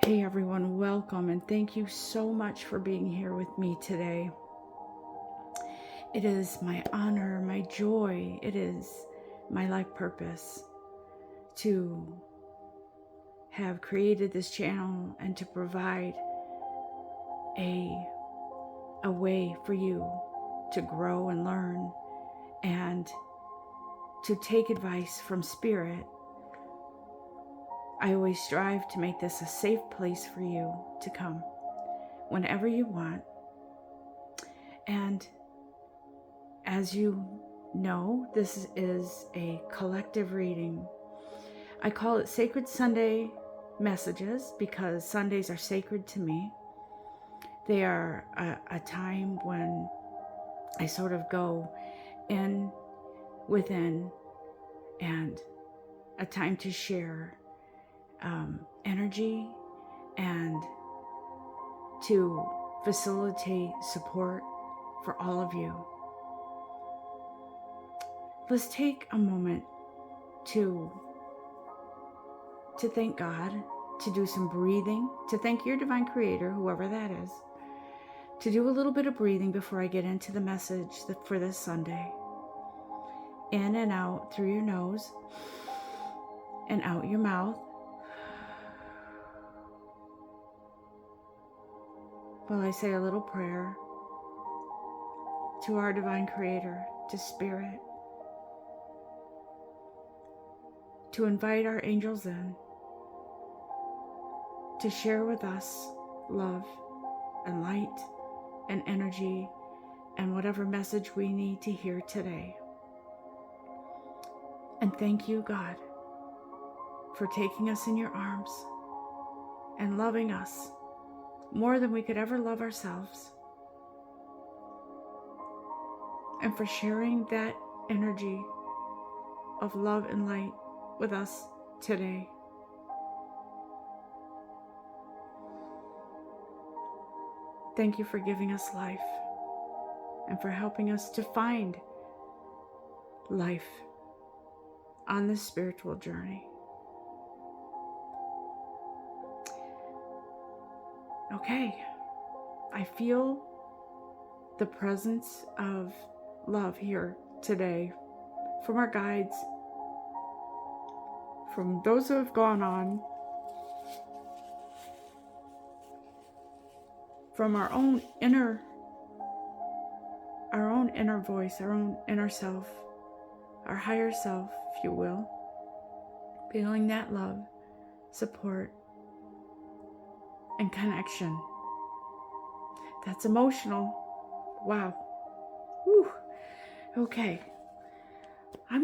Hey everyone, welcome and thank you so much for being here with me today. It is my honor, my joy, it is my life purpose to have created this channel and to provide a way for you to grow and learn and to take advice from Spirit. I always strive to make this a safe place for you to come whenever you want. And as you know, this is a collective reading. I call it Sacred Sunday Messages because Sundays are sacred to me. They are a time when I sort of go in within and a time to share energy and to facilitate support for all of you. Let's take a moment to thank God, to do some breathing, to thank your divine creator, whoever that is, to do a little bit of breathing before I get into the message for this Sunday. In and out through your nose and out your mouth. While I say a little prayer to our divine creator, to Spirit, to invite our angels in, to share with us love and light and energy and whatever message we need to hear today. And thank you, God, for taking us in your arms and loving us more than we could ever love ourselves, and for sharing that energy of love and light with us today. Thank you for giving us life and for helping us to find life on this spiritual journey. Okay, I feel the presence of love here today from our guides, from those who have gone on, from our own inner voice, our own inner self, our higher self, if you will, feeling that love, support, and connection. That's emotional. Wow. Whew. Okay. I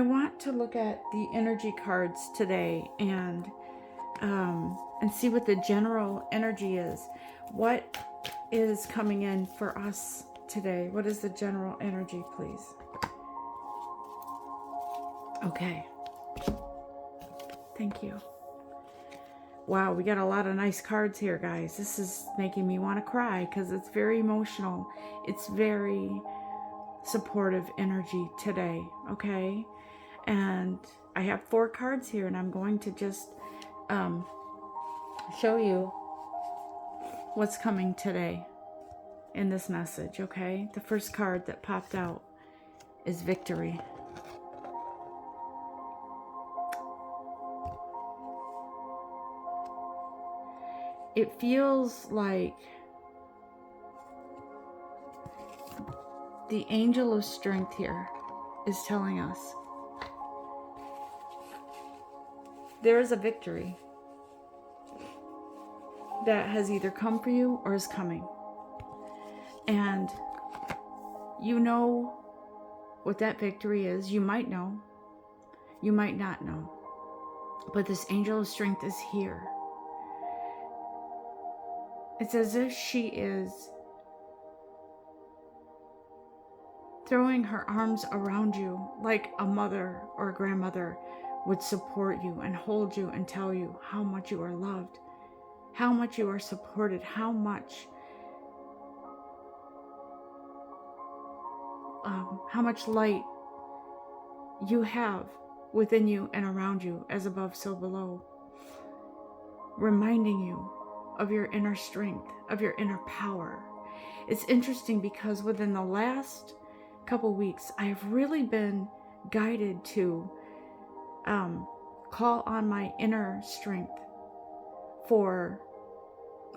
want to look at the energy cards today and see what the general energy is. What is coming in for us today? What is the general energy, please? Okay. Thank you. Wow, we got a lot of nice cards here, guys. This is making me want to cry because it's very emotional. It's very supportive energy today, okay? And I have 4 cards here, and I'm going to just show you what's coming today in this message, okay? The first card that popped out is Victory. It feels like the angel of strength here is telling us there is a victory that has either come for you or is coming. And you know what that victory is. You might know. You might not know. But this angel of strength is here. It's as if she is throwing her arms around you like a mother or a grandmother would support you and hold you and tell you how much you are loved, how much you are supported, how much light you have within you and around you, as above, so below. reminding you of your inner strength, of your inner power. It's interesting because within the last couple weeks, I have really been guided to call on my inner strength for,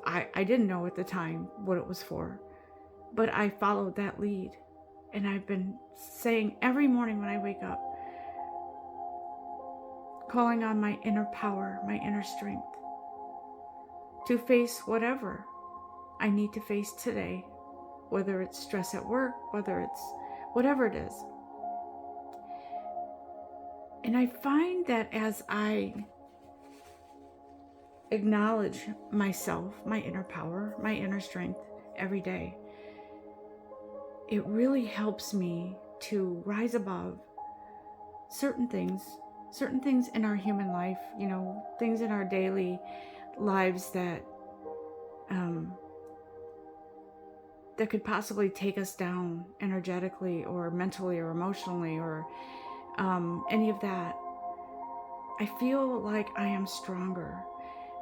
I didn't know at the time what it was for, but I followed that lead. And I've been saying every morning when I wake up, calling on my inner power, my inner strength, to face whatever I need to face today, whether it's stress at work, whether it's whatever it is. And I find that as I acknowledge myself, my inner power, my inner strength every day, it really helps me to rise above certain things in our human life, things in our daily lives that that could possibly take us down energetically or mentally or emotionally or any of that. I feel like I am stronger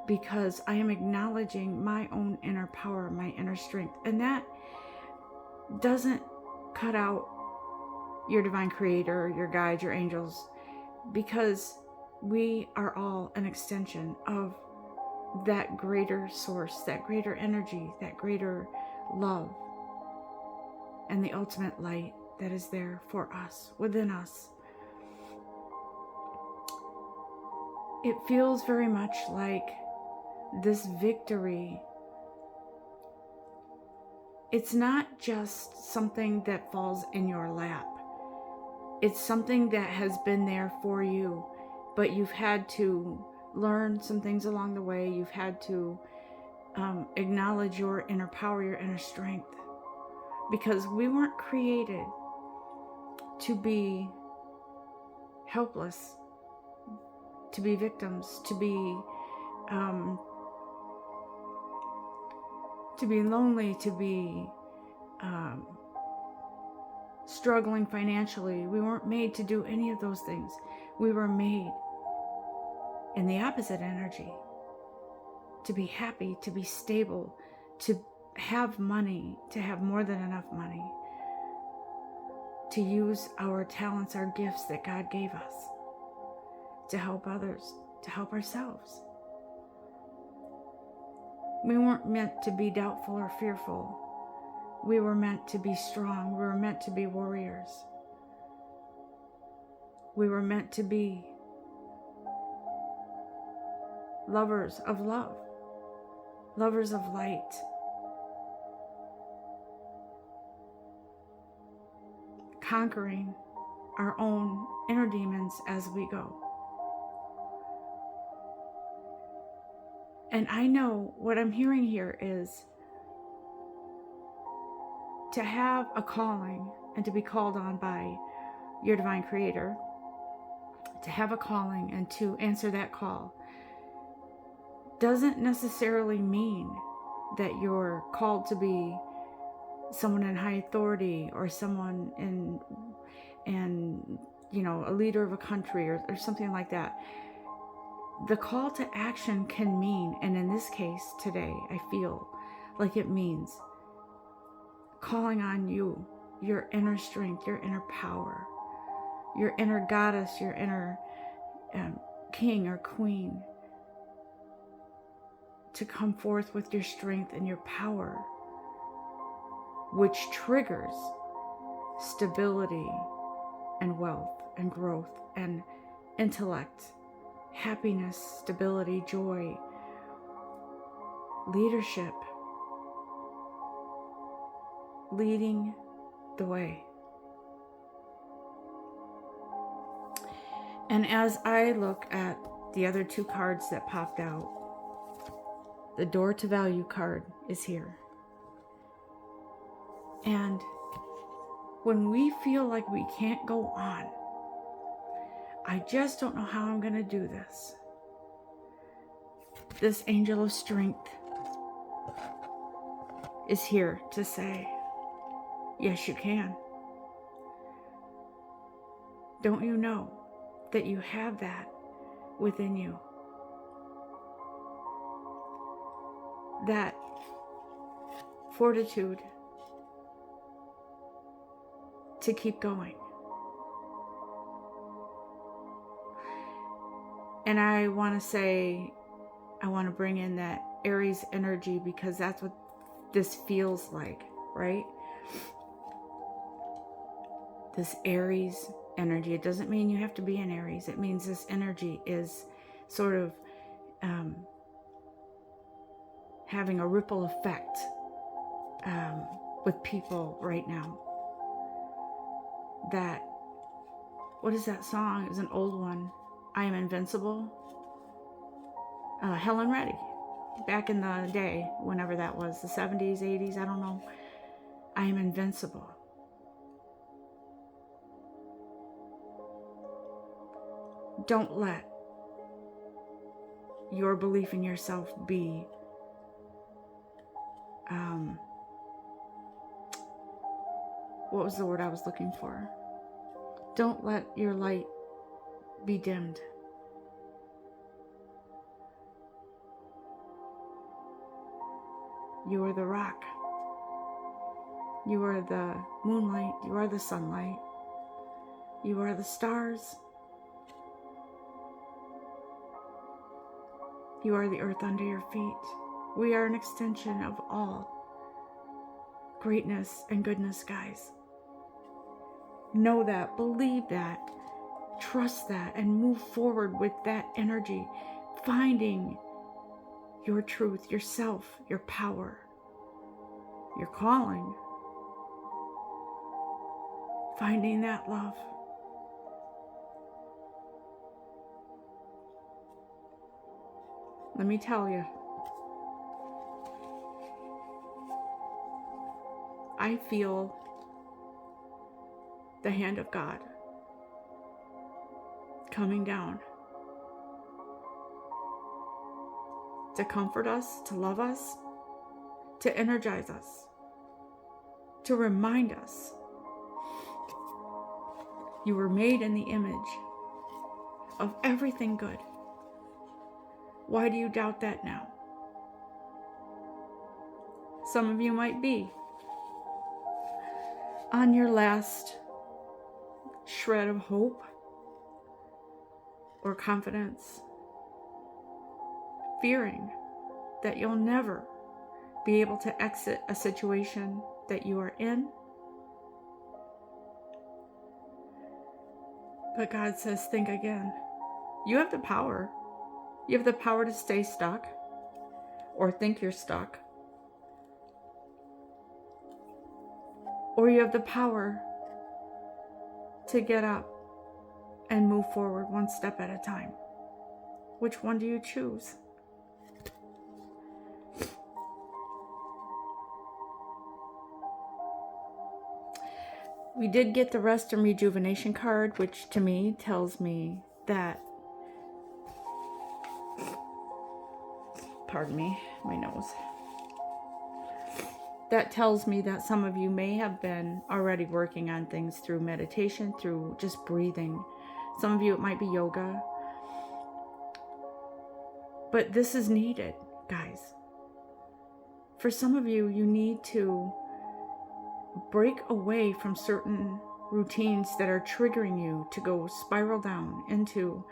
because I am acknowledging my own inner power, my inner strength. And that doesn't cut out your divine creator, your guides, your angels, because we are all an extension of that greater source, that greater energy, that greater love, and the ultimate light that is there for us, within us. It feels very much like this victory. It's not just something that falls in your lap. It's something that has been there for you, but you've had to learn some things along the way. You've had to acknowledge your inner power, your inner strength, because we weren't created to be helpless, to be victims, to be lonely, to be struggling financially. We weren't made to do any of those things. We were made in the opposite energy, to be happy, to be stable, to have money, to have more than enough money, to use our talents, our gifts that God gave us, to help others, to help ourselves. We weren't meant to be doubtful or fearful. We were meant to be strong. We were meant to be warriors. We were meant to be lovers of love, lovers of light. Conquering our own inner demons as we go. And I know what I'm hearing here is to have a calling and to be called on by your divine creator, to have a calling and to answer that call doesn't necessarily mean that you're called to be someone in high authority or someone in a leader of a country or something like that. The call to action can mean, and in this case today, I feel like it means calling on you, your inner strength, your inner power, your inner goddess, your inner king or queen, to come forth with your strength and your power, which triggers stability and wealth and growth and intellect, happiness, stability, joy, leadership, leading the way. And as I look at the other two cards that popped out, the Door to Value card is here. And when we feel like we can't go on, I just don't know how I'm going to do this, this angel of strength is here to say, yes, you can. Don't you know that you have that within you? that fortitude to keep going. And I want to bring in that Aries energy, because that's what this feels like, right? This Aries energy. It doesn't mean you have to be an Aries. It means this energy is sort of having a ripple effect with people right now. That, what is that song? It's an old one. I Am Invincible. Helen Reddy. Back in the day, whenever that was, the 70s, 80s, I don't know. I am invincible. Don't let your belief in yourself be what was the word I was looking for? Don't let your light be dimmed. You are the rock. You are the moonlight. You are the sunlight. You are the stars. You are the earth under your feet. We are an extension of all greatness and goodness, guys. Know that, believe that, trust that, and move forward with that energy, finding your truth, yourself, your power, your calling, finding that love. Let me tell you, I feel the hand of God coming down to comfort us, to love us, to energize us, to remind us you were made in the image of everything good. Why do you doubt that now? Some of you might be on your last shred of hope or confidence, fearing that you'll never be able to exit a situation that you are in. But God says, think again. You have the power. You have the power to stay stuck or think you're stuck. Or you have the power to get up and move forward one step at a time. Which one do you choose? We did get the rest and rejuvenation card, which to me tells me that, pardon me, my nose. That tells me that some of you may have been already working on things through meditation, through just breathing. Some of you, it might be yoga. But this is needed, guys. For some of you, you need to break away from certain routines that are triggering you to go spiral down into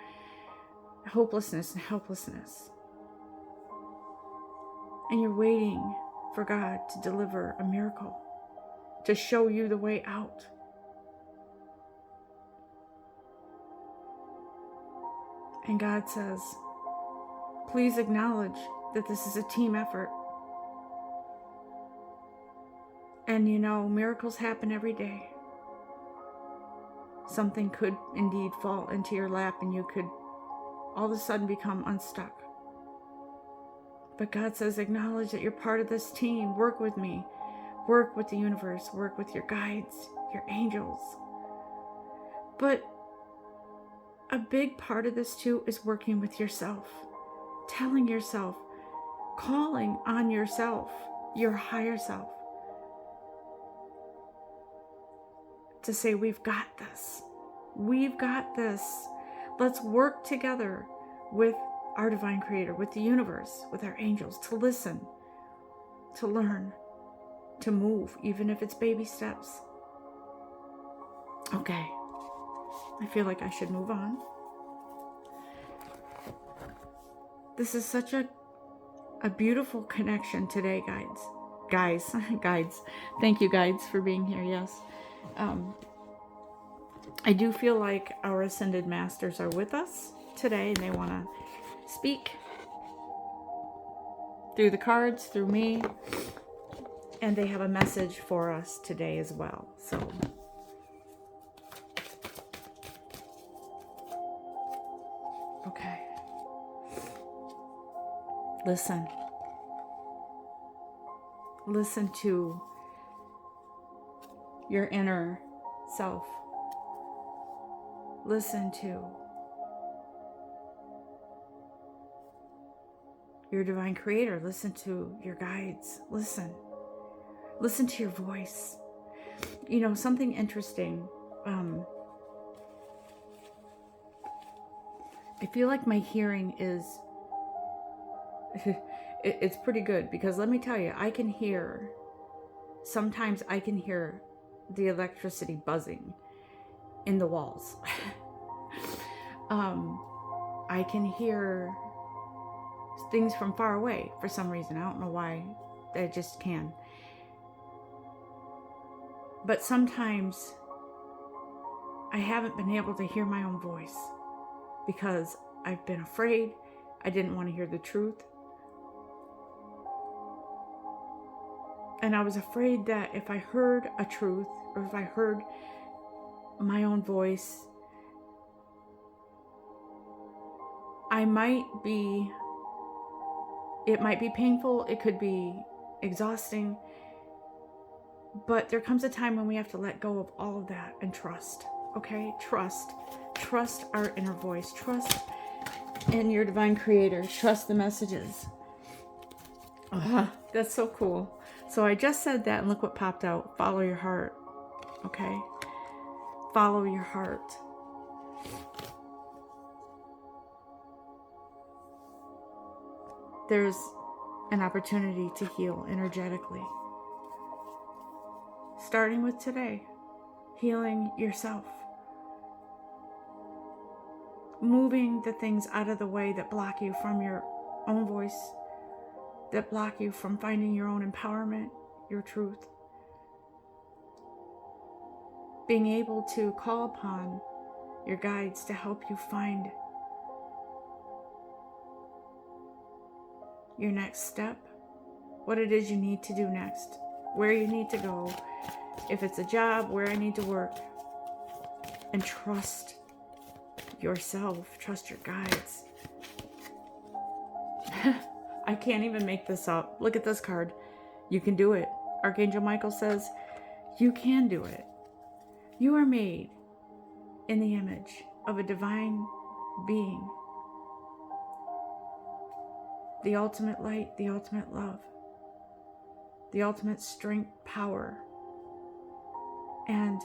hopelessness and helplessness. And you're waiting for God to deliver a miracle, to show you the way out. And God says, please acknowledge that this is a team effort. And you know, miracles happen every day. Something could indeed fall into your lap and you could all of a sudden become unstuck. But God says, acknowledge that you're part of this team. Work with me. Work with the universe. Work with your guides, your angels. But a big part of this too is working with yourself. Telling yourself, calling on yourself, your higher self, to say, we've got this. We've got this. Let's work together with our divine creator, with the universe, with our angels, to listen. to learn, to move, even if it's baby steps. Okay, I feel like I should move on. This is such a beautiful connection today, guides. Thank you, guides, for being here. Yes. I do feel like our ascended masters are with us today, and they want to speak through the cards, through me, and they have a message for us today as well. So okay, listen to your inner self. Listen to your divine creator. Listen to your guides. Listen to your voice. You know, something interesting. I feel like my hearing is it's pretty good, because let me tell you, sometimes I can hear the electricity buzzing in the walls. I can hear things from far away for some reason. I don't know why. I just can. But sometimes I haven't been able to hear my own voice because I've been afraid. I didn't want to hear the truth. And I was afraid that if I heard a truth, or if I heard my own voice, it might be painful, it could be exhausting, but there comes a time when we have to let go of all of that and trust, okay? Trust our inner voice, trust in your divine creator, trust the messages. That's so cool. So I just said that, and look what popped out. Follow your heart, okay? Follow your heart. There's an opportunity to heal energetically. Starting with today, healing yourself. Moving the things out of the way that block you from your own voice, that block you from finding your own empowerment, your truth. Being able to call upon your guides to help you find your next step, what it is you need to do next, where you need to go, if it's a job, where I need to work. And trust yourself, trust your guides. I can't even make this up. Look at this card. You can do it. Archangel Michael says, you can do it. You are made in the image of a divine being. The ultimate light, the ultimate love, the ultimate strength, power. And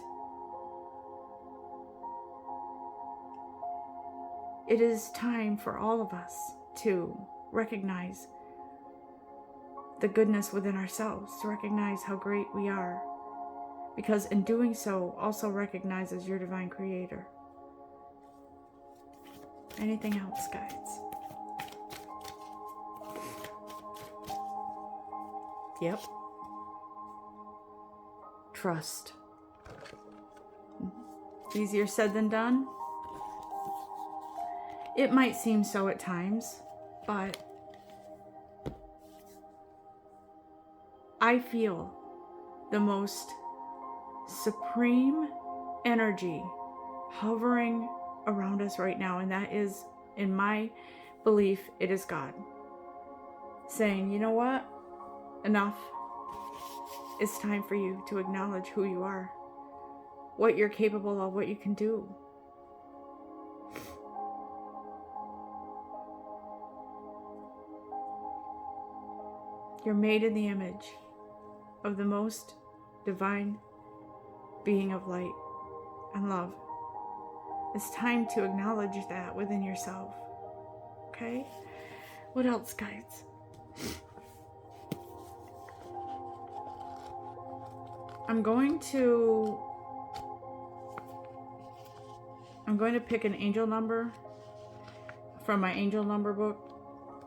it is time for all of us to recognize the goodness within ourselves, to recognize how great we are, because in doing so also recognizes your divine creator. Anything else, guides? Yep. Trust. Easier said than done. It might seem so at times, but I feel the most supreme energy hovering around us right now, and that is, in my belief, it is God saying, you know what? Enough. It's time for you to acknowledge who you are, what you're capable of, what you can do. You're made in the image of the most divine being of light and love. It's time to acknowledge that within yourself. Okay? What else, guys? I'm going to pick an angel number from my angel number book,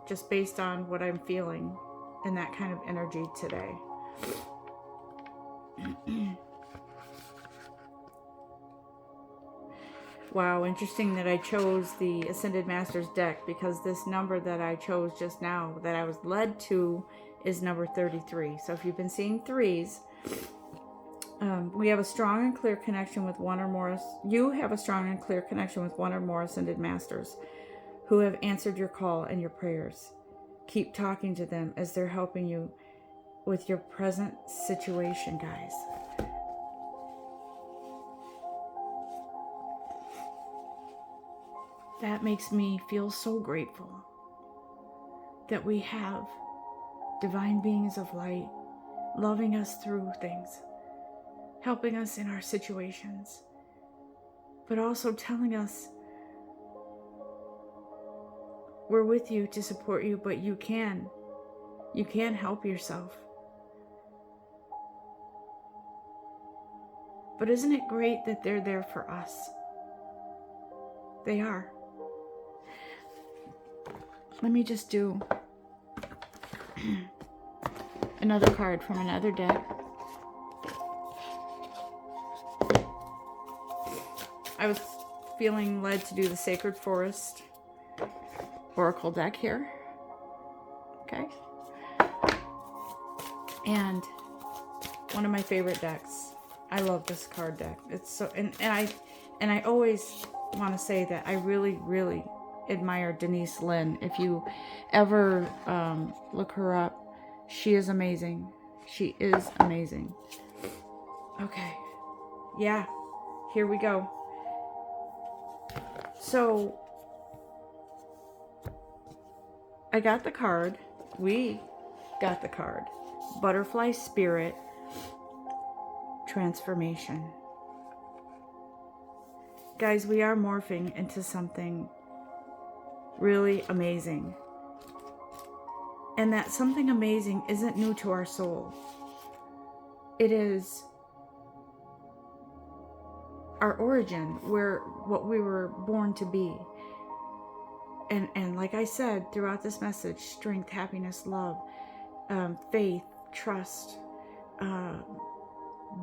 just based on what I'm feeling in that kind of energy today. Wow, interesting that I chose the Ascended Masters deck, because this number that I chose just now, that I was led to, is number 33. So if you've been seeing threes, we have a strong and clear connection with one or more. You have a strong and clear connection with one or more Ascended Masters who have answered your call and your prayers. Keep talking to them as they're helping you with your present situation, guys. That makes me feel so grateful that we have divine beings of light loving us through things, helping us in our situations, but also telling us we're with you to support you, but you can help yourself. But isn't it great that they're there for us? They are. Let me just do another card from another deck. I was feeling led to do the Sacred Forest Oracle deck here. Okay. And one of my favorite decks. I love this card deck. It's so, and I always want to say that I really, really admire Denise Lynn. If you ever look her up, she is amazing. She is amazing. Okay. Yeah. Here we go. So I got the card. We got the card. Butterfly Spirit Transformation. Guys, we are morphing into something really amazing. And that something amazing isn't new to our soul. It is our origin, what we were born to be. And like I said throughout this message, strength, happiness, love, faith, trust,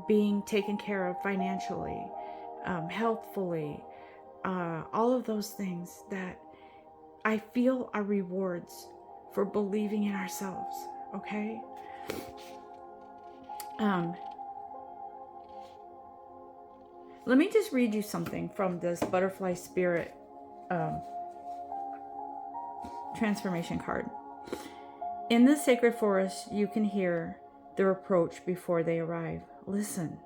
being taken care of financially, healthfully, all of those things that I feel are rewards for believing in ourselves, okay? Let me just read you something from this Butterfly Spirit Transformation card. In the sacred forest, you can hear their approach before they arrive. Listen.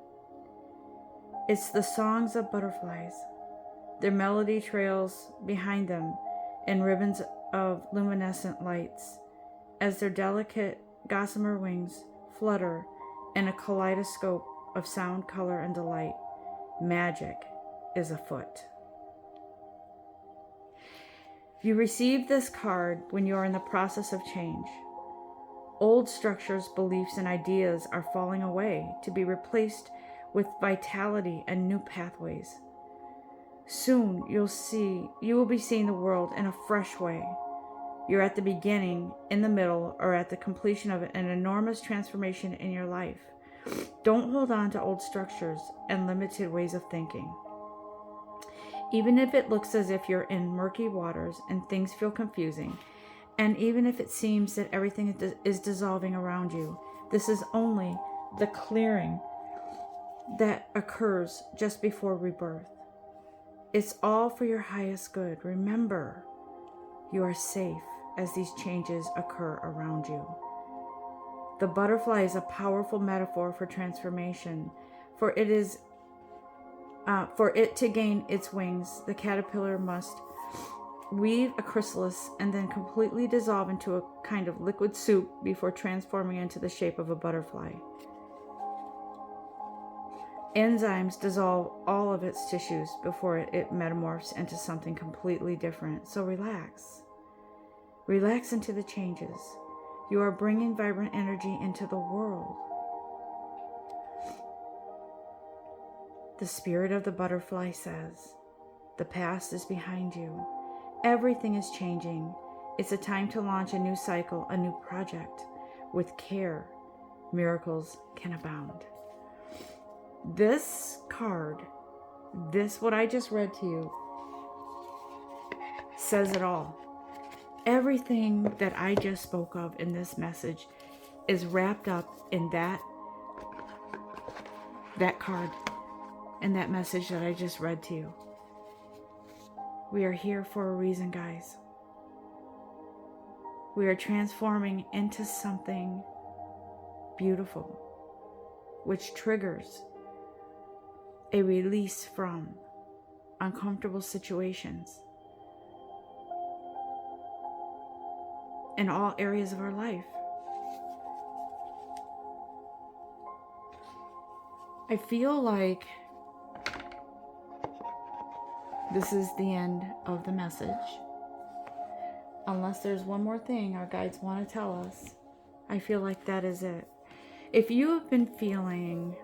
It's the songs of butterflies. Their melody trails behind them in ribbons of luminescent lights as their delicate gossamer wings flutter in a kaleidoscope of sound, color, and delight. Magic is afoot. You receive this card when you are in the process of change. Old structures, beliefs, and ideas are falling away to be replaced with vitality and new pathways. Soon you will be seeing the world in a fresh way. You're at the beginning, in the middle, or at the completion of an enormous transformation in your life. Don't hold on to old structures and limited ways of thinking. Even if it looks as if you're in murky waters and things feel confusing, and even if it seems that everything is dissolving around you, this is only the clearing that occurs just before rebirth. It's all for your highest good. Remember, you are safe as these changes occur around you. The butterfly is a powerful metaphor for transformation, for it to gain its wings, the caterpillar must weave a chrysalis and then completely dissolve into a kind of liquid soup before transforming into the shape of a butterfly. Enzymes dissolve all of its tissues before it metamorphs into something completely different. So relax. Relax into the changes. You are bringing vibrant energy into the world. The spirit of the butterfly says, the past is behind you. Everything is changing. It's a time to launch a new cycle, a new project. With care, miracles can abound. This card, what I just read to you, says it all. Everything that I just spoke of in this message is wrapped up in that card and that message that I just read to you. We are here for a reason, guys. We are transforming into something beautiful, which triggers a release from uncomfortable situations in all areas of our life. I feel like this is the end of the message. Unless there's one more thing our guides want to tell us, I feel like that is it. If you have been feeling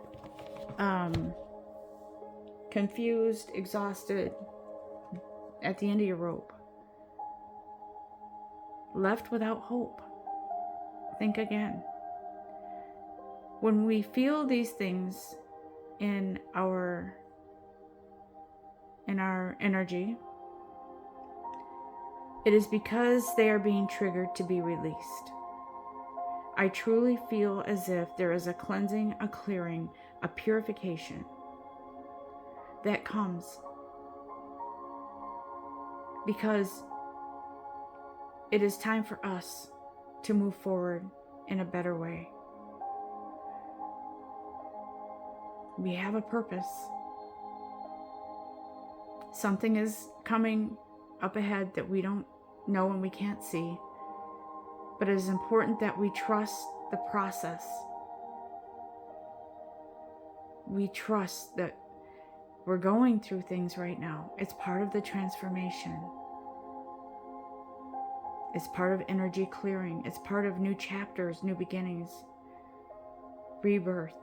confused, exhausted, at the end of your rope, left without hope, think again. When we feel these things in our energy, it is because they are being triggered to be released. I truly feel as if there is a cleansing, a clearing, a purification that comes because it is time for us to move forward in a better way. We have a purpose. Something is coming up ahead that we don't know and we can't see. But it is important that we trust the process. We trust that we're going through things right now. It's part of the transformation. It's part of energy clearing. It's part of new chapters, new beginnings, rebirth.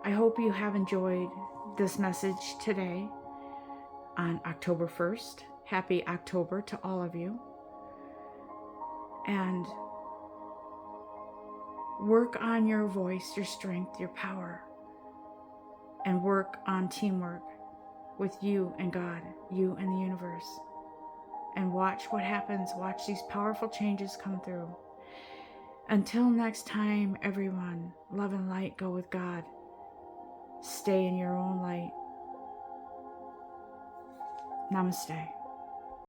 I hope you have enjoyed this message today on October 1st. Happy October to all of you. And work on your voice, your strength, your power. And work on teamwork with you and God, you and the universe. And watch what happens. Watch these powerful changes come through. Until next time, everyone, love and light go with God. Stay in your own light. Namaste.